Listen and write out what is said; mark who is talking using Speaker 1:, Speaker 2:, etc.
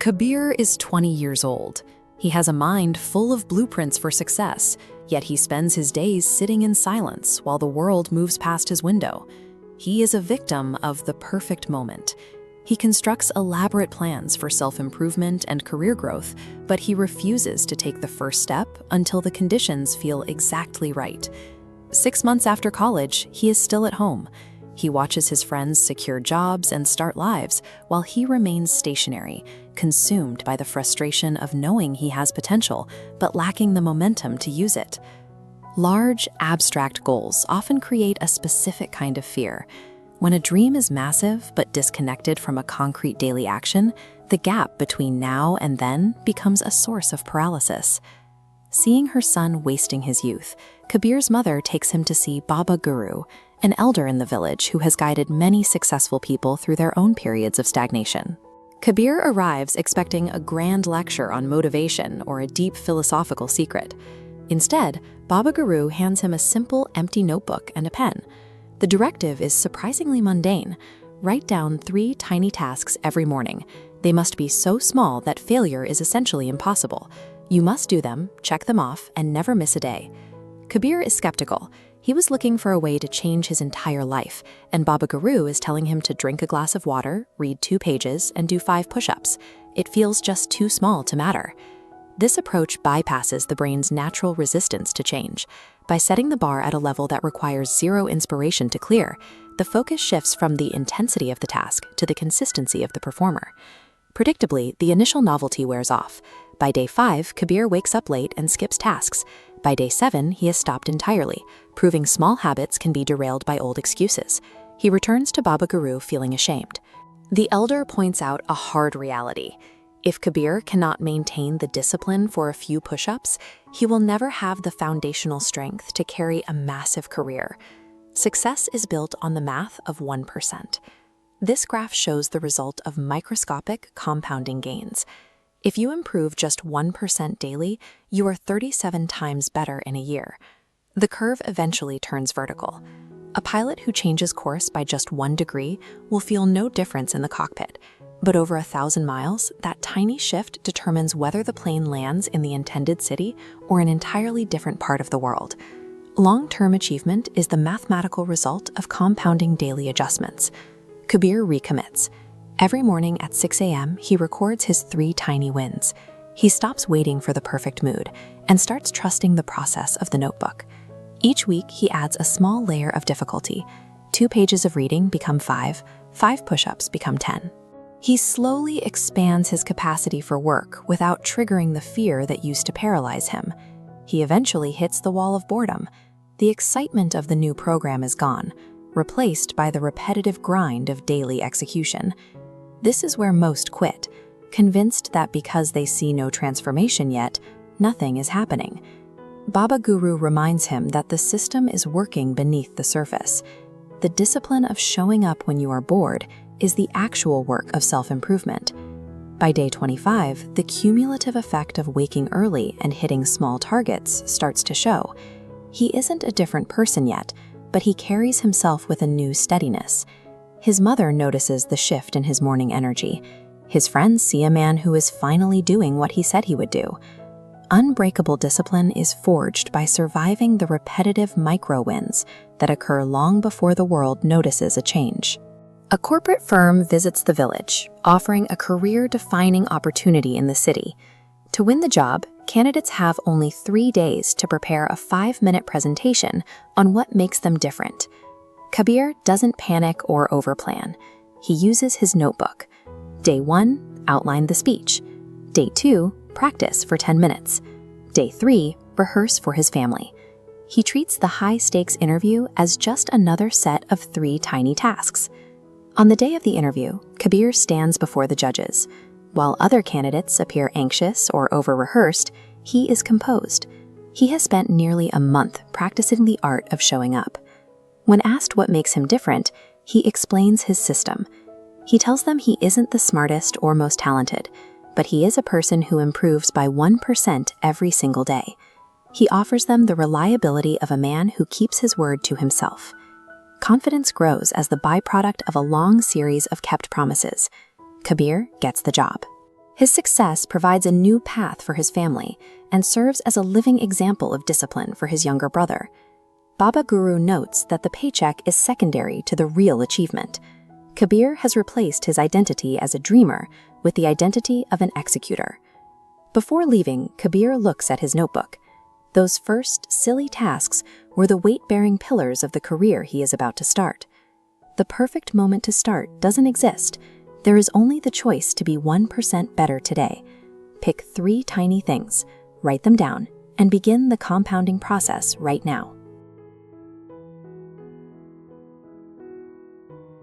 Speaker 1: Kabir is 20 years old. He has a mind full of blueprints for success, yet he spends his days sitting in silence while the world moves past his window. He is a victim of the perfect moment. He constructs elaborate plans for self-improvement and career growth, but he refuses to take the first step until the conditions feel exactly right. 6 months after college, he is still at home. He watches his friends secure jobs and start lives, while he remains stationary, consumed by the frustration of knowing he has potential, but lacking the momentum to use it. Large, abstract goals often create a specific kind of fear. When a dream is massive but disconnected from a concrete daily action, the gap between now and then becomes a source of paralysis. Seeing her son wasting his youth, Kabir's mother takes him to see Baba Guru, an elder in the village who has guided many successful people through their own periods of stagnation. Kabir arrives expecting a grand lecture on motivation or a deep philosophical secret. Instead, Baba Guru hands him a simple, empty notebook and a pen. The directive is surprisingly mundane. Write down 3 tiny tasks every morning. They must be so small that failure is essentially impossible. You must do them, check them off, and never miss a day. Kabir is skeptical. He was looking for a way to change his entire life, and Baba Guru is telling him to drink a glass of water, read 2 pages, and do 5 push-ups. It feels just too small to matter. This approach bypasses the brain's natural resistance to change. By setting the bar at a level that requires 0 inspiration to clear, the focus shifts from the intensity of the task to the consistency of the performer. Predictably, the initial novelty wears off. By day 5, Kabir wakes up late and skips tasks. By day 7, he has stopped entirely, proving small habits can be derailed by old excuses. He returns to Baba Guru feeling ashamed. The elder points out a hard reality. If Kabir cannot maintain the discipline for a few push-ups, he will never have the foundational strength to carry a massive career. Success is built on the math of 1%. This graph shows the result of microscopic compounding gains. If you improve just 1% daily, you are 37 times better in a year. The curve eventually turns vertical. A pilot who changes course by just 1 degree will feel no difference in the cockpit. But over 1,000 miles, that tiny shift determines whether the plane lands in the intended city or an entirely different part of the world. Long-term achievement is the mathematical result of compounding daily adjustments. Kabir recommits. Every morning at 6 a.m., he records his 3 tiny wins. He stops waiting for the perfect mood and starts trusting the process of the notebook. Each week, he adds a small layer of difficulty. 2 pages of reading become 5, 5 push-ups become 10. He slowly expands his capacity for work without triggering the fear that used to paralyze him. He eventually hits the wall of boredom. The excitement of the new program is gone, replaced by the repetitive grind of daily execution. This is where most quit, convinced that because they see no transformation yet, nothing is happening. Baba Guru reminds him that the system is working beneath the surface. The discipline of showing up when you are bored is the actual work of self-improvement. By day 25, the cumulative effect of waking early and hitting small targets starts to show. He isn't a different person yet, but he carries himself with a new steadiness. His mother notices the shift in his morning energy. His friends see a man who is finally doing what he said he would do. Unbreakable discipline is forged by surviving the repetitive micro-wins that occur long before the world notices a change. A corporate firm visits the village, offering a career-defining opportunity in the city. To win the job, candidates have only 3 days to prepare a 5-minute presentation on what makes them different. Kabir doesn't panic or overplan. He uses his notebook. Day 1, outline the speech. Day 2, practice for 10 minutes. Day 3, rehearse for his family. He treats the high-stakes interview as just another set of 3 tiny tasks. On the day of the interview, Kabir stands before the judges. While other candidates appear anxious or over-rehearsed, he is composed. He has spent nearly a month practicing the art of showing up. When asked what makes him different, he explains his system. He tells them he isn't the smartest or most talented, but he is a person who improves by 1% every single day. He offers them the reliability of a man who keeps his word to himself. Confidence grows as the byproduct of a long series of kept promises. Kabir gets the job. His success provides a new path for his family and serves as a living example of discipline for his younger brother. Baba Guru notes that the paycheck is secondary to the real achievement. Kabir has replaced his identity as a dreamer with the identity of an executor. Before leaving, Kabir looks at his notebook. Those first silly tasks were the weight-bearing pillars of the career he is about to start. The perfect moment to start doesn't exist. There is only the choice to be 1% better today. Pick 3 tiny things, write them down, and begin the compounding process right now.